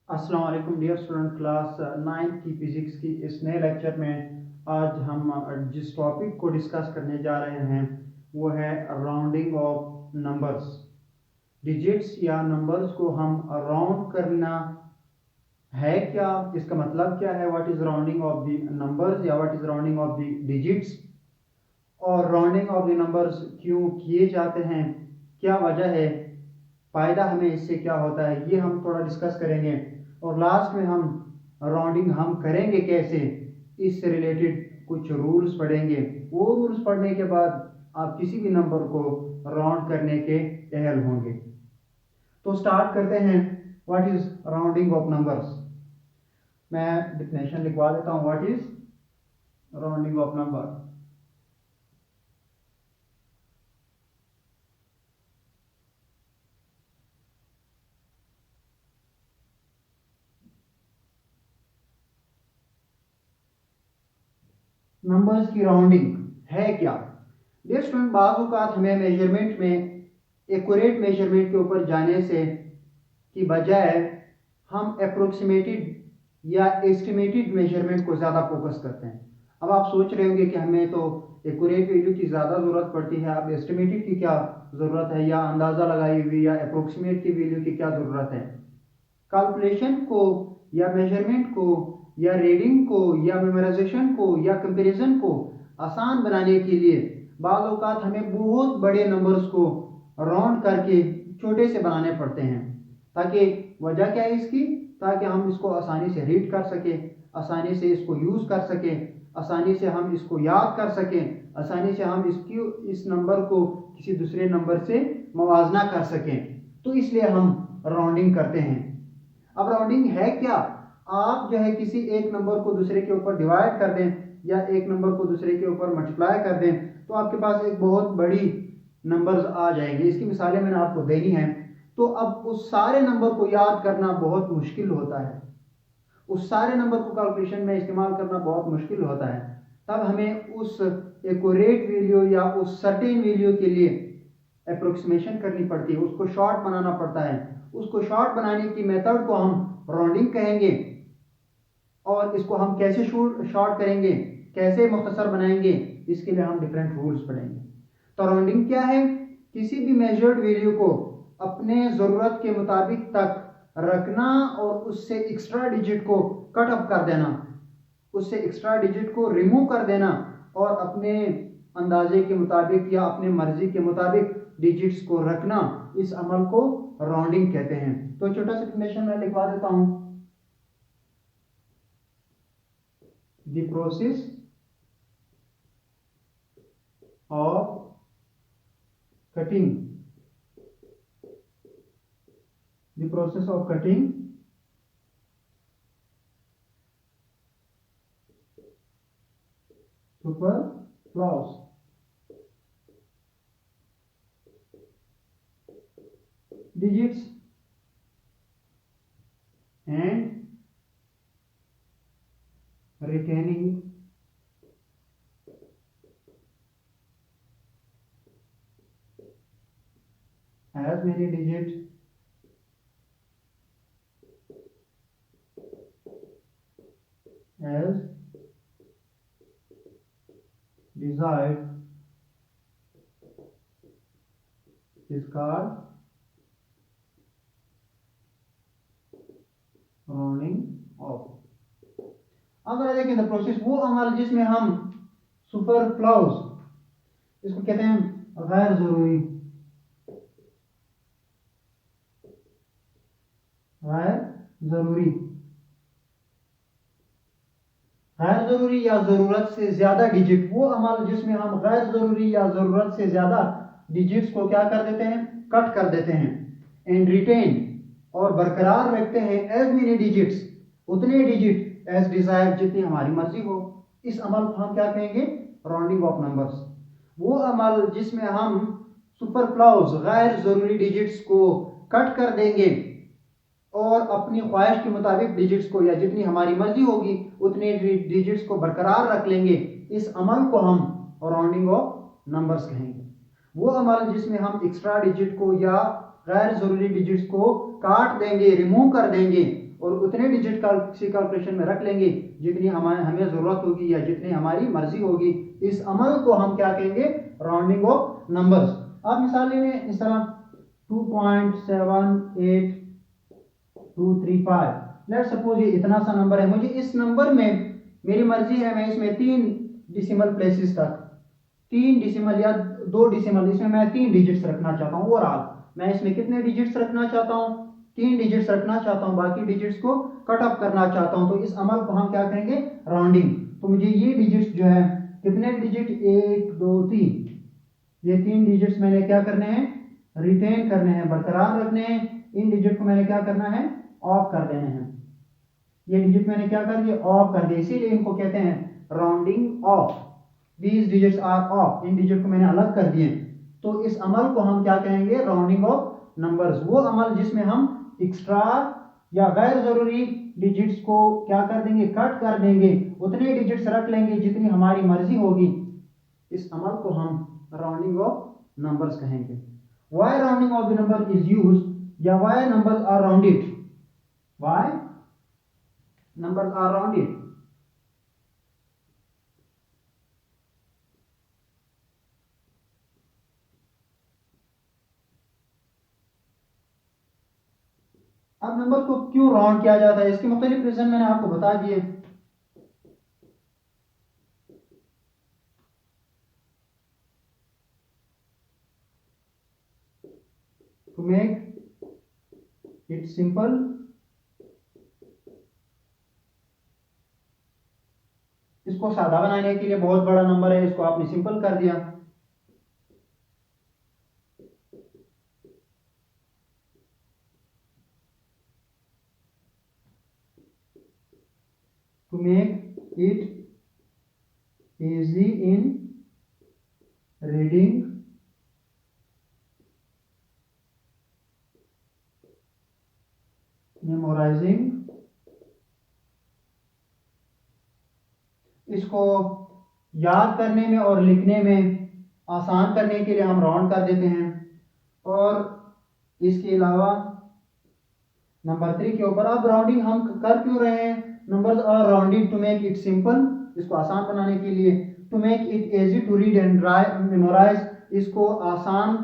अस्सलाम वालेकुम dear student, class 9 की फिजिक्स की इस नए लेक्चर में आज हम जिस टॉपिक को डिस्कस करने जा रहे हैं वो है राउंडिंग ऑफ नंबर्स। डिजिट्स या नंबर्स को हम राउंड करना है क्या, इसका मतलब क्या है, what is rounding off the numbers या what is rounding off the digits, और राउंडिंग ऑफ द नंबर्स क्यों किए जाते हैं, क्या वजह है, फ़ायदा हमें इससे क्या होता है, ये हम थोड़ा डिस्कस करेंगे। और लास्ट में हम राउंडिंग हम करेंगे कैसे, इससे रिलेटेड कुछ रूल्स पढ़ेंगे। वो रूल्स पढ़ने के बाद आप किसी भी नंबर को राउंड करने के अहल होंगे। तो स्टार्ट करते हैं, what is rounding off numbers. मैं डिफिनेशन लिखवा देता हूँ, what is rounding of number. Numbers की राउंडिंग है क्या। डियर स्टूडेंट, बाज़ औक़ात हमें मेजरमेंट में एक्यूरेट मेजरमेंट के ऊपर जाने से की बजाय हम अप्रोक्सीमेटेड या एस्टिमेटेड मेजरमेंट को ज़्यादा फोकस करते हैं। अब आप सोच रहे होंगे कि हमें तो एक्यूरेट वैल्यू की ज़्यादा ज़रूरत पड़ती है, अब एस्टिमेटेड की क्या ज़रूरत है, या अंदाज़ा लगाई हुई या अप्रोक्सीमेट की वैल्यू की क्या ज़रूरत है। कैलकुलेशन को या मेजरमेंट को या रीडिंग को या मेमोराइजेशन को या कंपैरिजन को आसान बनाने के लिए बाज़ औक़ात हमें बहुत बड़े नंबर्स को राउंड करके छोटे से बनाने पड़ते हैं। ताकि वजह क्या है इसकी, ताकि हम इसको आसानी से रीड कर सकें, आसानी से इसको यूज़ कर सकें, आसानी से हम इसको याद कर सकें, आसानी से हम इस नंबर को किसी दूसरे नंबर से मुवाजना कर सकें। तो इसलिए हम राउंडिंग करते हैं। अब राउंडिंग है क्या, आप जो है किसी एक नंबर को दूसरे के ऊपर डिवाइड कर दें या एक नंबर को दूसरे के ऊपर मल्टीप्लाई कर दें तो आपके पास एक बहुत बड़ी नंबर्स आ जाएंगे। इसकी मिसालें मैंने आपको देनी है। तो अब उस सारे नंबर को याद करना बहुत मुश्किल होता है, उस सारे नंबर को कैलकुलेशन में इस्तेमाल करना बहुत मुश्किल होता है। तब हमें उस एक्यूरेट वैल्यू या उस सर्टेन वैल्यू के लिए अप्रोक्सीमेशन करनी पड़ती है, उसको शॉर्ट बनाना पड़ता है। उसको शॉर्ट बनाने की मेथड को हम राउंडिंग कहेंगे। और इसको हम कैसे शॉर्ट करेंगे, कैसे मुख्तसर बनाएंगे, इसके लिए हम डिफरेंट रूल्स पढ़ेंगे। तो राउंडिंग क्या है, किसी भी मेजर्ड वैल्यू को अपने ज़रूरत के मुताबिक तक रखना और उससे एक्स्ट्रा डिजिट को कट ऑफ कर देना, उससे एक्स्ट्रा डिजिट को रिमूव कर देना और अपने अंदाजे के मुताबिक या अपने मर्जी के मुताबिक डिजिट्स को रखना, इस अमल को राउंडिंग कहते हैं। तो छोटा सा डेफिनेशन मैं लिखवा देता हूं, the process of cutting, the process of cutting superfluous digits and retaining as many digits as desired is called rounding off. अब अगर देखें द प्रोसेस, वो अमल जिसमें हम सुपरफ्लाउस, इसको कहते हैं गैर जरूरी, गैर जरूरी, गैर जरूरी या जरूरत से ज्यादा डिजिट, वो अमल जिसमें हम गैर जरूरी या जरूरत से ज्यादा डिजिट्स को क्या कर देते हैं, कट कर देते हैं। एंड रिटेन, और बरकरार रखते हैं एज मेनी डिजिट्स, उतने डिजिट एज डिजायर, जितनी हमारी मर्जी हो। इस अमल को हम क्या कहेंगे, राउंडिंग ऑफ नंबर्स। वो अमल जिसमें हम सुपरफ्लाउस, गैर जरूरी डिजिट्स को कट कर देंगे और अपनी ख्वाहिश के मुताबिक डिजिट्स को, या जितनी हमारी मर्जी होगी उतने डिजिट्स को बरकरार रख लेंगे, इस अमल को हम राउंडिंग ऑफ नंबर्स कहेंगे। वो अमल जिसमें हम एक्स्ट्रा डिजिट को या गैर जरूरी डिजिट्स को काट देंगे, रिमूव कर देंगे और उतने डिजिट किसी कैलकुलेशन में रख लेंगे जितनी हमें ज़रूरत होगी या जितनी हमारी मर्जी होगी। इस अमल को हम क्या कहेंगे? Rounding off numbers. अब मिसाल लें इस तरह 2.78235, लेट्स सपोज ये इतना सा नंबर है, मुझे इस नंबर में मेरी मर्जी है मैं इसमें 3 डिसिमल प्लेसेस तक 3 डिसिमल या 2 डिसिमल इसमें मैं 3 डिजिट्स रखना चाहता हूँ। ओवरऑल मैं इसमें कितने डिजिट्स रखना चाहता हूँ? 3 डिजिट्स रखना चाहता हूँ, बाकी डिजिट्स को कट ऑफ करना चाहता हूँ। तो इस अमल को हम क्या कहेंगे? राउंडिंग। तो मुझे ये डिजिट्स जो है कितने डिजिट 1 2 3, ये 3 डिजिट्स मैंने क्या करने हैं? रिटेन करने हैं, बरकरार रखने हैं। इन डिजिट को मैंने क्या करना है? ऑफ कर देने हैं। ये डिजिट मैंने क्या कर दिया? ऑफ कर दिया, इसीलिए इनको कहते हैं rounding off. These digits are off, इन डिजिट को मैंने अलग कर दिए। तो इस अमल को हम क्या कहेंगे? Rounding off numbers. वो अमल जिसमें हम एक्स्ट्रा या गैर जरूरी डिजिट्स को क्या कर देंगे? कट कर देंगे, उतने डिजिट्स रख लेंगे जितनी हमारी मर्जी होगी। इस अमल को हम राउंडिंग ऑफ नंबर्स कहेंगे। Why rounding off the number is used, या why numbers are rounded? Why numbers are rounded? अब नंबर को क्यों राउंड किया जाता है, इसके मुख्तलिफ रीजन मैंने आपको बता दिए। टू मेक इट सिंपल, इसको सादा बनाने के लिए बहुत बड़ा नंबर है, इसको आपने सिंपल कर दिया। To make it easy in reading, memorizing, इसको याद करने में और लिखने में आसान करने के लिए हम राउंड कर देते हैं। और इसके अलावा नंबर 3 के ऊपर अब राउंडिंग हम कर क्यों रहे हैं? Numbers are rounded to make it simple, इसको आसान बनाने के लिए। To make it easy to read and memorise, इसको आसान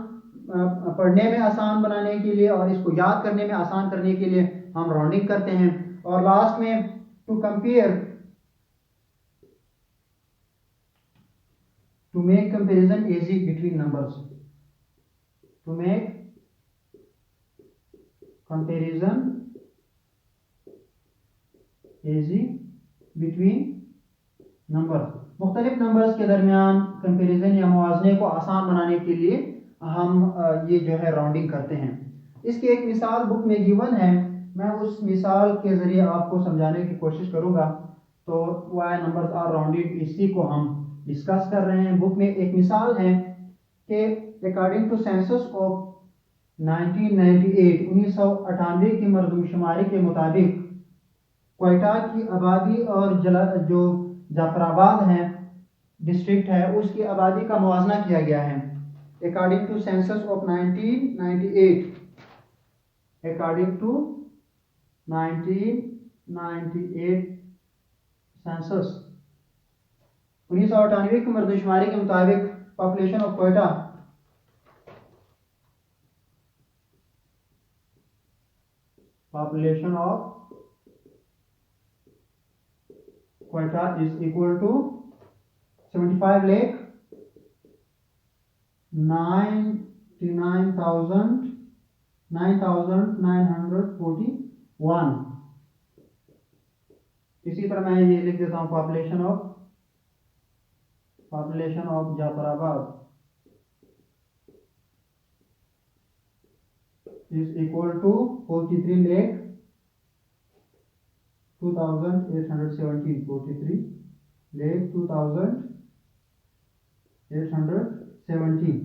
पढ़ने में आसान बनाने के लिए और इसको याद करने में आसान करने के लिए हम राउंडिंग करते हैं। और लास्ट में to compare, to make comparison easy between numbers, to make comparison easy between number, मुख्तलिफ नंबर्स के दरमियान कंपेरिजन या मुआवजे को आसान बनाने के लिए हम ये जो है राउंडिंग करते हैं। इसकी एक मिसाल बुक में गिवन है, मैं उस मिसाल के ज़रिए आपको समझाने की कोशिश करूँगा। तो वाई नंबर्स आर राउंडेड, इसी को हम डिस्कस कर रहे हैं। बुक में एक मिसाल है कि अकॉर्डिंग टू सेंसस ऑफ 1998 1998 की मरदमशुमारी के मुताबिक क्वेटा की आबादी और जो जाफराबाद है डिस्ट्रिक्ट है उसकी आबादी का मुआवजा किया गया है। According to census of 1998, according to 1998 census 1998 की मरदमशुमारी के मुताबिक population of Quetta population of Quetta is equal to 75,99,941। इसी तरह मैं ये लिख देता हूँ population of Jafrabad is equal to 43,02,817 43,02,817।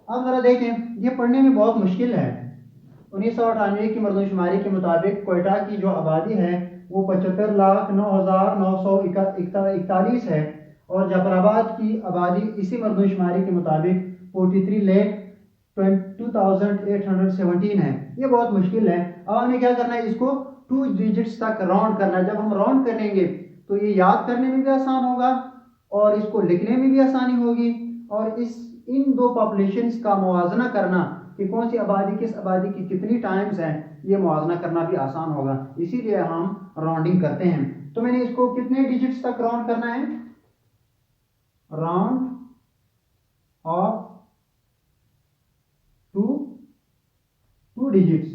अब जरा देखें, ये पढ़ने में बहुत मुश्किल है। 1998 की मरदमशुमारी के मुताबिक क्वेटा की जो आबादी है वो 75,09,941 है और जाफराबाद की आबादी इसी मरदमशुमारी के मुताबिक 43,02,817 2817 है। ये बहुत मुश्किल है। अब हमें क्या करना है, इसको 2 डिजिट्स तक राउंड करना है। जब हम राउंड करेंगे तो ये याद करने में भी आसान होगा और इसको लिखने में भी आसानी होगी, और इन दो पॉपुलेशंस का मुवाजना करना कि कौन सी आबादी किस आबादी की कितनी टाइम्स है, ये मुवाजना करना भी आसान होगा। इसीलिए हम राउंडिंग करते हैं। तो मैंने इसको कितने डिजिट्स तक राउंड करना है, राउंड ऑफ टू डिजिट्स।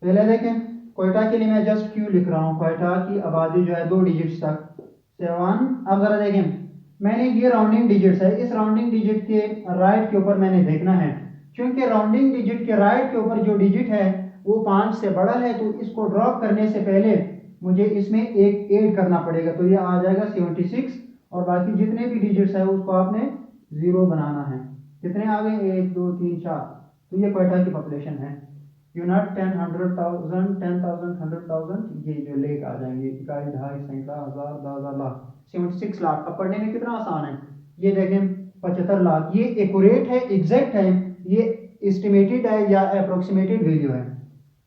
पहले देखें, क्वेटा के लिए मैं जस्ट क्यू लिख रहा हूं, क्वेटा की आबादी जो है 2 डिजिट्स तक 7। अब जरा देखें, मैंने ये राउंडिंग डिजिट्स है, इस राउंडिंग डिजिट के राइट के ऊपर मैंने देखना है, क्योंकि राउंडिंग डिजिट के राइट के ऊपर जो डिजिट है वो 5 से बड़ा है, तो इसको ड्रॉप करने से पहले मुझे इसमें एक ऐड करना पड़ेगा, तो ये आ जाएगा 76, और बाकी जितने भी डिजिट्स है उसको आपने 0 बनाना है। कितने आ गए, 1 2 3 4। तो ये क्वेटा की पॉपुलेशन है। यूनिट 10, 100,000, 10,000, 100,000, ये जो लेक आ जाएंगे, इकाई, ढाई, सैकड़ा, हजार, 10,000, लाख, 76 लाख। अब पढ़ने में कितना आसान है, ये देखें 75 लाख। ये एक्यूरेट है, एग्जैक्ट है, ये एस्टिमेटेड है या अप्रोक्सीमेटेड वैल्यू है।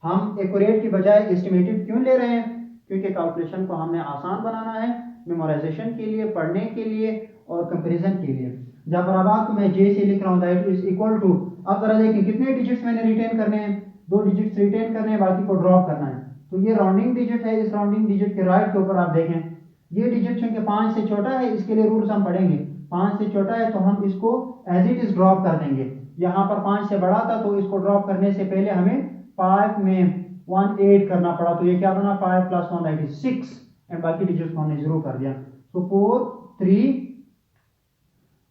हम एक्यूरेट की बजाय एस्टिमेटेड क्यों ले रहे हैं, क्योंकि कैलकुलेशन को हमने आसान बनाना है, मेमोराइजेशन के लिए, पढ़ने के लिए और कंपैरिजन के लिए। जाफराबाद को मैं जे से लिख रहा हूँ, दैट इज इक्वल टू, अब जरा देखिए कितने डिजिट्स मैंने रिटेन करने हैं, 2 डिजिट्स रिटेन करने हैं, बाकी को ड्रॉप करना है। तो ये राउंडिंग डिजिट है, इस राउंडिंग डिजिट के राइट के ऊपर आप देखें, ये डिजिट चूंकि 5 से छोटा है, इसके लिए रूल्स हम पढ़ेंगे। 5 से छोटा है तो हम इसको एज इट इज ड्रॉप कर देंगे। यहाँ पर 5 से बड़ा था तो इसको ड्रॉप करने से पहले हमें 5 में 1 ऐड करना पड़ा, तो ये क्या बना, 5 + 1 = 6, एंड बाकी डिजिट्स को हमने 0 कर दिया। तो 4 3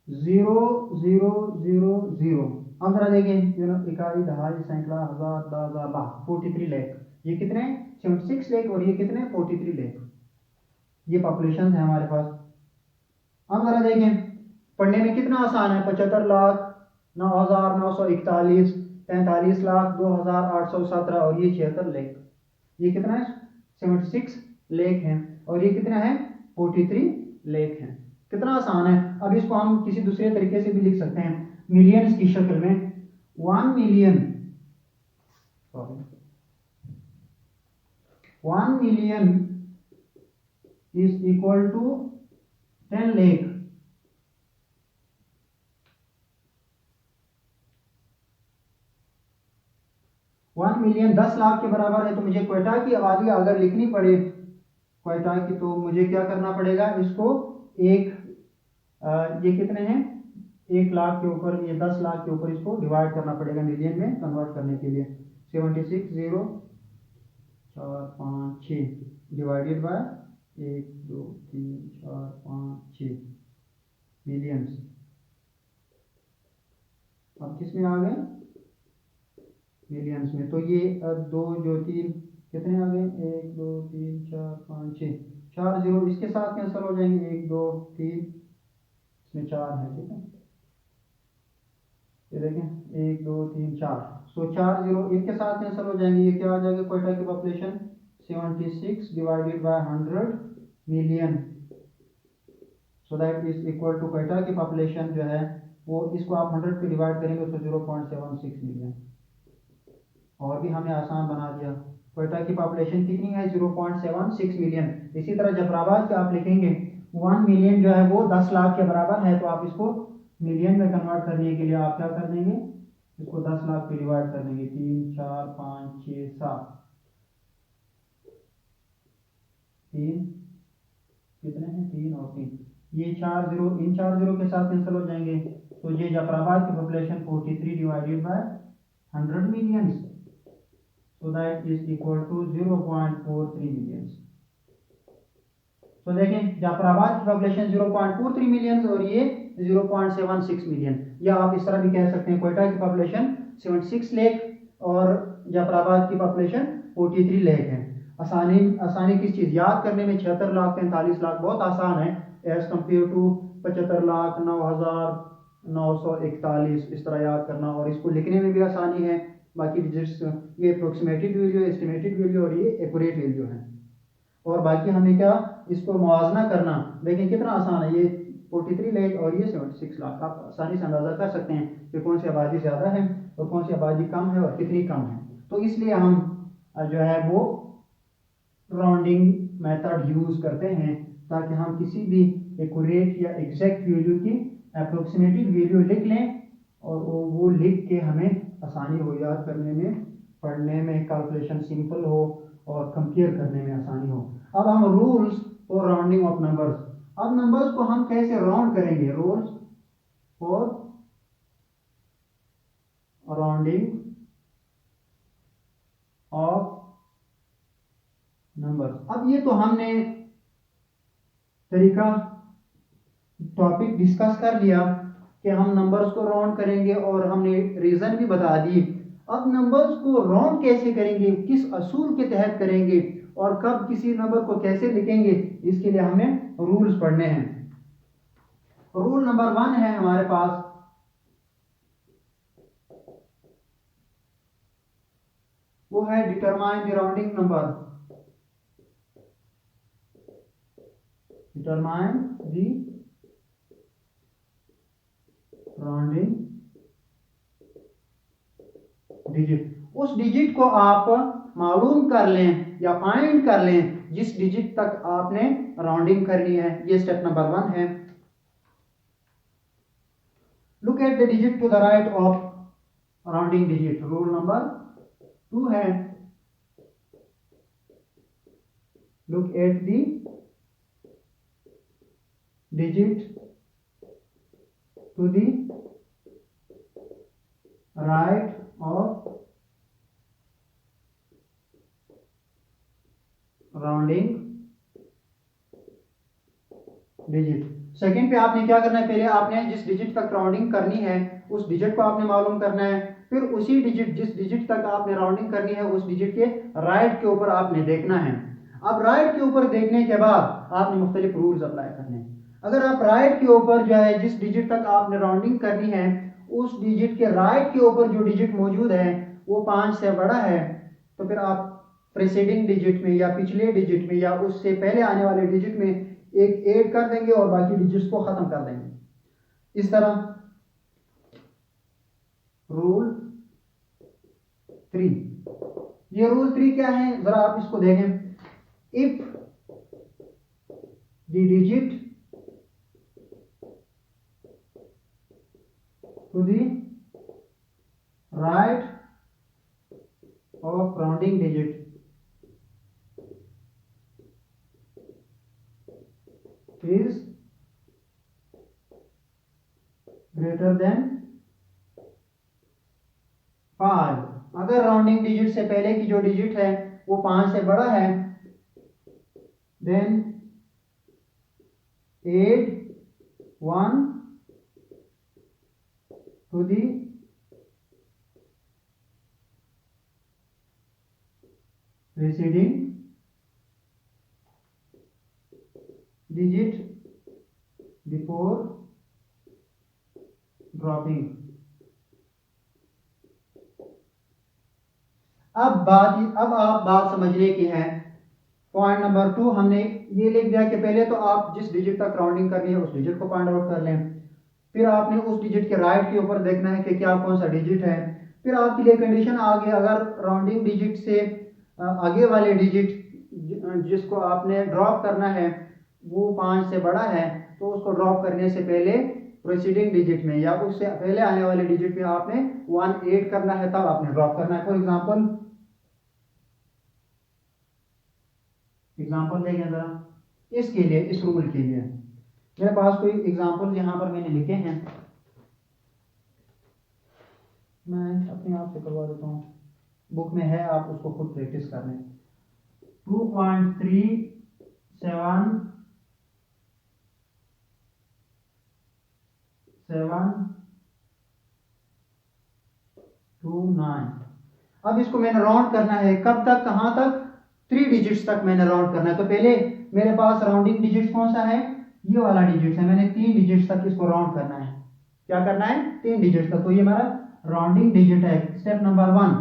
0 0 0 0। अब जरा देखें, इकाई, दहाई, सैकड़ा, हजार, 10,000, लाख, 43 लाख। ये कितने, 76 लाख, और ये कितने, 43 लाख। ये पॉपुलेशन है हमारे पास। अब जरा देखें, पढ़ने में कितना आसान है, 75 लाख, 9,941, 43 लाख, 2,817, और ये 76 लाख। ये कितना है, 76 लाख है, और ये कितना है, 43 लाख है। कितना आसान है। अब इसको हम किसी दूसरे तरीके से भी लिख सकते हैं, मिलियंस की शक्ल में। 1 million, 1 million is equal to 10 lakh. One million 10 lakh के बराबर है। तो मुझे क्वेटा की आबादी अगर लिखनी पड़े क्वेटा की, तो मुझे क्या करना पड़ेगा, इसको ये कितने हैं, 1 लाख के ऊपर, ये 10 लाख के ऊपर इसको डिवाइड करना पड़ेगा मिलियन में कन्वर्ट करने के लिए। 76 0 4 5 6 डिवाइडेड बाय 1 2 3 4 5 6 मिलियंस। अब किसमें आ गए, मिलियंस में। तो ये 2 जो 3 कितने आ गए, 1 2 3 4 5 6, 4 0 इसके साथ कैंसिल हो जाएंगे, 1 2 3, इसमें 4 है, ठीक है। ये देखें 1 2 3 4, सो 4 0 इनके साथ कैंसिल हो जाएंगे। ये क्या आ जाएगा, क्वेटा की population 76 divided by 100 million, so that is equal to Quetta की पॉपुलेशन जो है वो, इसको आप 100 पे डिवाइड करेंगे तो 0.76 मिलियन। और भी हमने आसान बना दिया। क्वेटा की पॉपुलेशन कितनी है, 0.76 मिलियन। इसी तरह जफराबाद का आप लिखेंगे 1 मिलियन जो है वो 10 लाख के बराबर है, तो आप इसको मिलियन में कन्वर्ट करने के लिए आप क्या कर देंगे, इसको 10 लाख पे डिवाइड कर देंगे। 3 4 5 6 7, 3 कितने हैं, 3 और 3, ये 4 0 इन 4 0 के साथ कैंसिल हो जाएंगे। तो ये जफराबाद की population 43 divided by 100 million, so that is equal to 0.43 millions। तो देखें जाफराबाद की पॉपुलेशन 0.43 मिलियन और ये 0.76 मिलियन, या आप इस तरह भी कह सकते हैं क्वेटा की पॉपुलेशन 76 लाख और जाफराबाद की पॉपुलेशन 43 लाख है। आसानी किस चीज़ याद करने में, 76 लाख 45 लाख बहुत आसान है एज कम्पेयर टू 75 लाख 9,941 इस तरह याद करना, और इसको लिखने में भी आसानी है। बाकी डिजिट्स, ये अप्रोक्सीमेटेड वैल्यू, एस्टिमेटेड वैल्यू और ये एक्यूरेट वैल्यू है। और बाकी हमें क्या, इसको मुआवजा करना, देखें कितना आसान है। ये 43 लाख और ये 76 लाख। आप आसानी से अंदाजा कर सकते हैं कि कौन सी आबादी ज़्यादा है और कौन सी आबादी कम है और कितनी कम है। तो इसलिए हम जो है वो राउंडिंग मेथड यूज़ करते हैं ताकि हम किसी भी एक्यूरेट या एग्जैक्ट वैल्यू की अप्रोक्सीमेटेड वैल्यू लिख लें और वो लिख के हमें आसानी हो याद करने में, पढ़ने में, कैलकुलेशन सिंपल हो और कंपेयर करने में आसानी हो। अब हम rules for rounding off numbers, अब नंबर्स को हम कैसे राउंड करेंगे। Rules for rounding off numbers. अब ये तो हमने तरीका टॉपिक डिस्कस कर लिया कि हम नंबर्स को राउंड करेंगे और हमने रीजन भी बता दी। अब नंबर्स को राउंड कैसे करेंगे, किस असूल के तहत करेंगे और कब किसी नंबर को कैसे लिखेंगे, इसके लिए हमने रूल्स पढ़ने हैं। रूल नंबर 1 है हमारे पास, वो है determine the rounding number. Determine the rounding digit. उस डिजिट को आप मालूम कर लें या फाइंड कर लें जिस डिजिट तक आपने राउंडिंग करनी है। ये स्टेप नंबर 1 है। Look at the digit to the right of rounding digit. Rule number 2 है, look at the digit to the right of rounding digit. Second पे आपने क्या करना है, पहले आपने जिस डिजिट तक राउंडिंग करनी है उस डिजिट को आपने मालूम करना है, फिर उसी डिजिट जिस डिजिट तक आपने राउंडिंग करनी है उस डिजिट के राइट के ऊपर आपने देखना है। अब राइट के ऊपर देखने के बाद आपने मुख्तलिफ रूल्स अप्लाई करने हैं। अगर आप राइट के ऊपर जो है जिस डिजिट तक आपने राउंडिंग करनी है उस डिजिट के राइट के ऊपर जो डिजिट मौजूद है वो 5 से बड़ा है, तो फिर आप प्रीसीडिंग डिजिट में या पिछले डिजिट में या उससे पहले आने वाले डिजिट में एक ऐड कर देंगे और बाकी डिजिट्स को खत्म कर देंगे। इस तरह रूल 3, ये रूल 3 क्या है जरा आप इसको देखें। If the digit to the right of rounding digit is greater than 5, अगर राउंडिंग डिजिट से पहले की जो डिजिट है वो 5 से बड़ा है, then add 1 to the preceding digit before dropping। अब आप बात समझने की है। पॉइंट नंबर 2 हमने ये लिख दिया कि पहले तो आप जिस डिजिट तक राउंडिंग करनी है उस डिजिट को पॉइंट आउट कर लें, फिर आपने उस डिजिट के राइट के ऊपर देखना है कि क्या कौन सा डिजिट है। फिर आपके लिए कंडीशन आ गई, अगर राउंडिंग डिजिट से आगे वाले डिजिट जिसको आपने ड्रॉप करना है वो 5 से बड़ा है तो उसको ड्रॉप करने से पहले प्रीसीडिंग डिजिट में या उससे पहले आने वाले डिजिट में आपने 1 ऐड करना है, तब आपने ड्रॉप करना है। फॉर एग्जाम्पल देखें जरा इसके लिए, इस रूल के लिए मेरे पास कोई एग्जाम्पल यहाँ पर मैंने लिखे हैं, मैं अपने आप से करवा देता हूँ, बुक में है, आप उसको खुद प्रैक्टिस कर लें। 2.37729। अब इसको मैंने राउंड करना है, कब तक, कहां तक, 3 डिजिट्स तक मैंने राउंड करना है। तो पहले मेरे पास राउंडिंग डिजिट कौन सा है, ये वाला डिजिट है, मैंने 3 डिजिट्स तक इसको राउंड करना है। क्या करना है, 3 डिजिट तक। तो ये हमारा राउंडिंग डिजिट है। Step number 1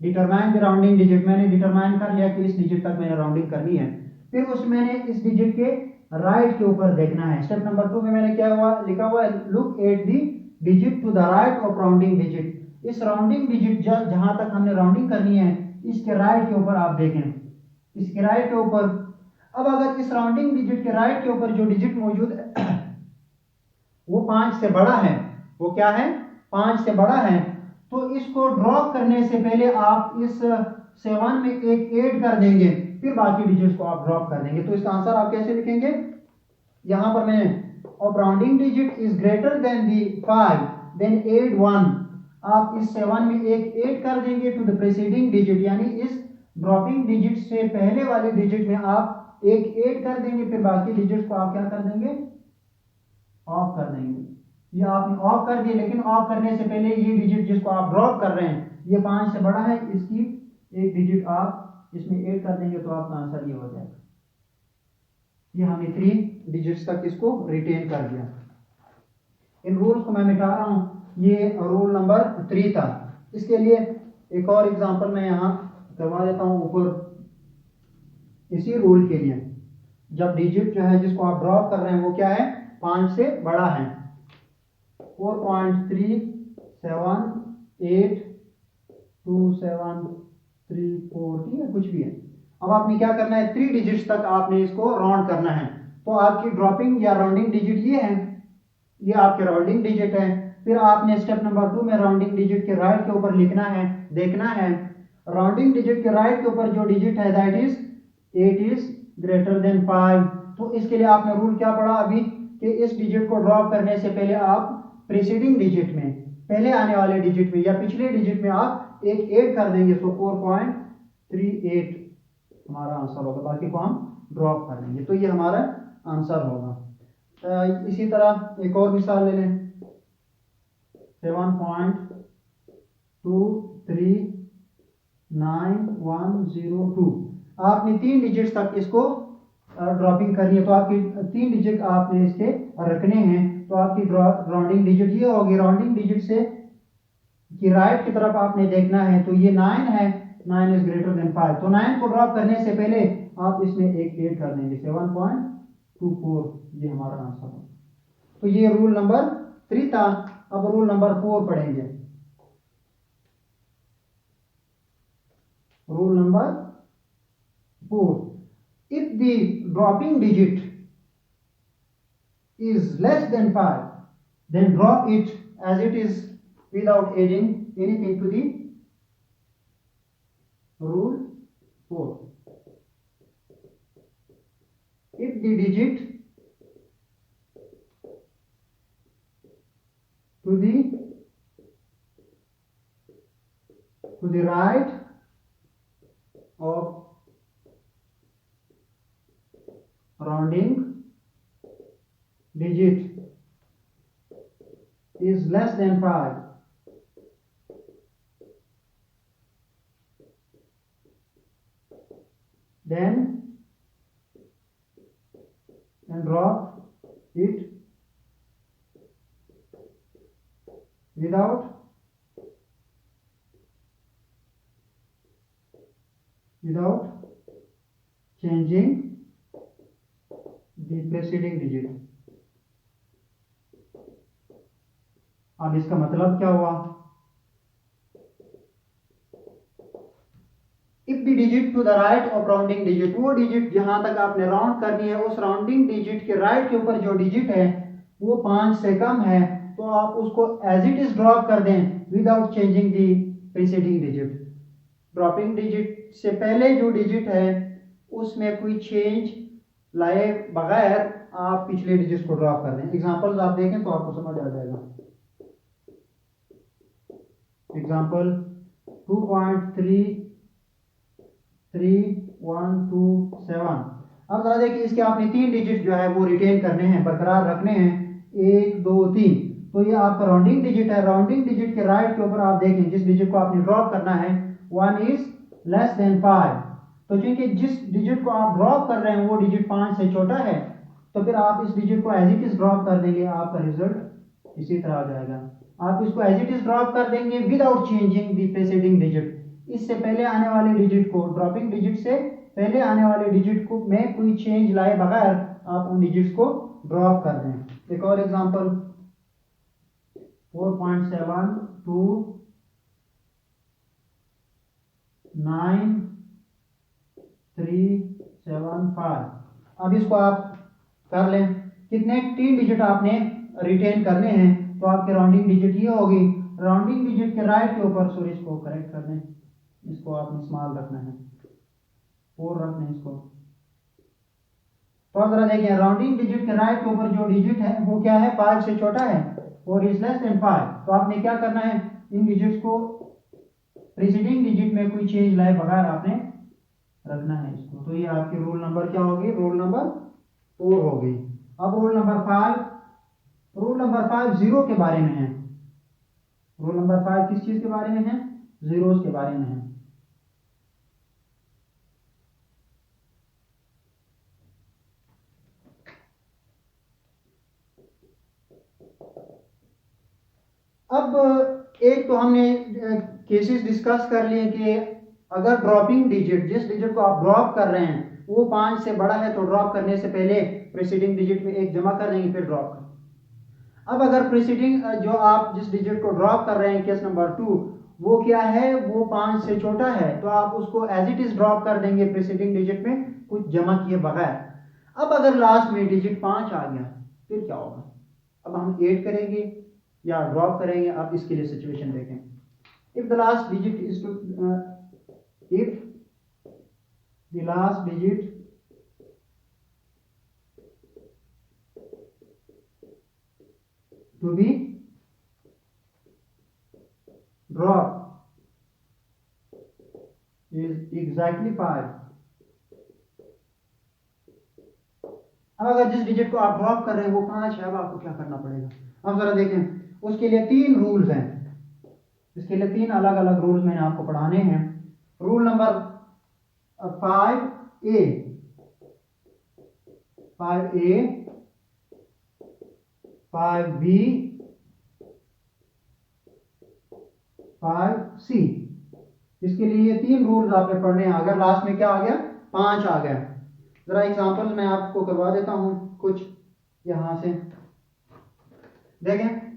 determine the rounding digit. मैंने डिटरमाइन कर लिया कि इस डिजिट तक मैंने राउंडिंग करनी है। फिर उस मैंने इस डिजिट के राइट के ऊपर देखना है। स्टेप नंबर 2 में मैंने क्या हुआ लिखा हुआ है, look at the digit to the right of rounding digit. इस राउंडिंग डिजिट जहां तक हमने राउंडिंग करनी है इसके राइट के ऊपर आप देखें, इसके राइट के ऊपर। अब अगर इस राउंडिंग डिजिट के राइट के ऊपर जो डिजिट मौजूद है वो 5 से बड़ा है, वो क्या है 5 से बड़ा है, तो इसको ड्रॉप करने से पहले आप इस 7 में एक ऐड कर देंगे, फिर बाकी डिजिट्स को आप ड्रॉप कर देंगे। तो इसका आंसर आप कैसे लिखेंगे, यहां पर मैं of rounding digit is greater than the 5 then add 1, आप इस 7 में एक ऐड कर देंगे टू द प्रीसीडिंग डिजिट, यानी इस ड्रॉपिंग डिजिट से पहले वाले डिजिट में आप एक ऐड कर देंगे, फिर बाकी डिजिट्स को आप क्या कर देंगे, ऑफ कर देंगे। ये आपने ऑफ कर दिया, लेकिन ऑफ करने से पहले ये डिजिट जिसको आप ड्रॉप कर रहे हैं ये 5 से बड़ा है, इसकी एक डिजिट आप इसमें ऐड कर देंगे तो आपका आंसर ये हो जाएगा। ये हमने 3 डिजिट्स तक इसको रिटेन कर दिया। इन रूल्स को मैं मिटा रहा हूं, ये रूल नंबर 3 था। इसके लिए एक और एग्जांपल मैं यहाँ करवा देता हूँ ऊपर। इसी रूल के लिए जब डिजिट जो है जिसको आप ड्रॉप कर रहे हैं वो क्या है 5 से बड़ा है, 4.3 7 8 2 7 3 4 ठीक है कुछ भी है। अब आपने क्या करना है 3 डिजिट्स तक आपने इसको राउंड करना है। तो आपकी ड्रॉपिंग या राउंडिंग डिजिट ये है, ये आपके राउंडिंग डिजिट है। फिर आपने स्टेप नंबर 2 में राउंडिंग डिजिट के राइट के ऊपर लिखना है, देखना है राउंडिंग डिजिट के राइट के ऊपर जो डिजिट है that is 8 is greater then 5। तो इसके लिए आपने रूल क्या पढ़ा अभी कि इस डिजिट को ड्रॉप करने से पहले आप प्रीसीडिंग डिजिट में, पहले आने वाले डिजिट में या पिछले डिजिट में आप एक ऐड कर देंगे। सो 4.38 हमारा आंसर होगा, बाकी को हम ड्रॉप कर देंगे, तो ये हमारा आंसर होगा। इसी तरह एक और मिसाल ले लें, 7.2399102। आपने 3 डिजिट्स तक इसको ड्रॉपिंग करनी है, तो आपकी 3 डिजिट आपने इसके रखने हैं। तो आपकी राउंडिंग डिजिट ये होगी, राउंडिंग डिजिट से की राइट की तरफ आपने देखना है, तो ये 9 है, 9 इज ग्रेटर देन 5। तो 9 को ड्रॉप करने से पहले आप इसमें एक ऐड कर देंगे 7.24, ये हमारा आंसर है। तो ये रूल नंबर 3 था। अब रूल नंबर 4 पढ़ेंगे। Rule number 4, if the dropping digit is less than 5 then drop it as it is without adding anything to the rule 4. If the digit to the right of rounding digit is less than 5, then and drop it without changing the preceding digit। अब इसका मतलब क्या हुआ, if the digit to the right of rounding digit, वो digit जहां तक आपने round करनी है उस राउंडिंग डिजिट के राइट के ऊपर जो डिजिट है वो 5 से कम है, तो आप उसको एज इट इज ड्रॉप कर दें विदाउट चेंजिंग दी प्रीसीडिंग डिजिट। ड्रॉपिंग डिजिट से पहले जो डिजिट है उसमें कोई चेंज लाए बगैर आप पिछले डिजिट को ड्रॉप कर दें। एग्जांपल्स आप देखें तो आपको समझ आ जाएगा। एग्जांपल 2.33127। अब जरा देखिए इसके आपने 3 डिजिट जो है वो रिटेन करने हैं, बरकरार रखने हैं, 1 2 3। तो ये आपका राउंडिंग डिजिट है। राउंडिंग डिजिट के राइट के ऊपर आप देखें जिस डिजिट को आपने ड्रॉप करना है 1 इज लेस देन 5। तो क्योंकि जिस डिजिट को आप ड्रॉप कर रहे हैं वो डिजिट 5 से छोटा है, तो फिर आप इस डिजिट को एज इट इज ड्रॉप कर देंगे, आपका रिजल्ट इसी तरह आ जाएगा। आप इसको एज इट इज ड्रॉप कर देंगे without changing the preceding digit. इससे पहले आने वाले डिजिट को, ड्रॉपिंग डिजिट से पहले आने वाले डिजिट को में कोई चेंज लाए बगैर आप उन डिजिट्स को ड्रॉप कर दें। एक और एग्जांपल 4.7 2 9 3 7 5। अब इसको आप कर लें, कितने 3 डिजिट आपने रिटेन करने हैं, तो आपके राउंडिंग डिजिट ये होगी। राउंडिंग डिजिट के राइट के ऊपर, सॉरी इसको करेक्ट कर दें, इसको आपने स्मॉल रखना है, 4 रखना है इसको। तो जरा देखिए राउंडिंग डिजिट के राइट के ऊपर जो डिजिट है वो क्या है, 5 से छोटा है और इज लेस देन 5। तो आपने क्या करना है, इन डिजिट्स को प्रीसीडिंग डिजिट में कोई चेंज लाए बगैर आपने रखना है इसको। तो ये आपकी रूल नंबर क्या होगी, रूल नंबर 4 होगी। अब rule number 5, rule number 5 zero के बारे में है। रूल नंबर 5 किस चीज के बारे में है, जीरोस के बारे में है। अब एक तो हमने केसेस डिस्कस कर लिए कि अगर ड्रॉपिंग डिजिट, जिस डिजिट को आप ड्रॉप कर रहे हैं वो 5 से बड़ा है, तो ड्रॉप करने से पहले प्रीसीडिंग डिजिट में 1 जमा कर देंगे, फिर ड्रॉप कर। अब अगर प्रीसीडिंग जो आप जिस डिजिट को ड्रॉप कर रहे हैं, केस नंबर 2, वो क्या है, वो 5 से छोटा है, तो आप उसको एज इट इज ड्रॉप कर देंगे प्रीसीडिंग डिजिट में कुछ जमा किए बगैर। अब अगर लास्ट में डिजिट 5 आ गया फिर क्या होगा, अब हम ऐड करेंगे या ड्रॉप करेंगे। आप इसके लिए सिचुएशन देखें। If the last digit is to, if the last digit to be drop is exactly 5। अब अगर जिस डिजिट को आप ड्रॉप कर रहे हैं वो 5 है, अब आपको क्या करना पड़ेगा। अब जरा देखें, उसके लिए 3 रूल्स हैं, इसके लिए 3 अलग अलग रूल्स मैंने आपको पढ़ाने हैं। Rule number 5A, 5A, 5B, 5C। इसके लिए ये 3 रूल्स आपने पढ़ने हैं। अगर लास्ट में क्या आ गया, 5 आ गया। जरा एग्जांपल्स मैं आपको करवा देता हूं कुछ यहां से। देखें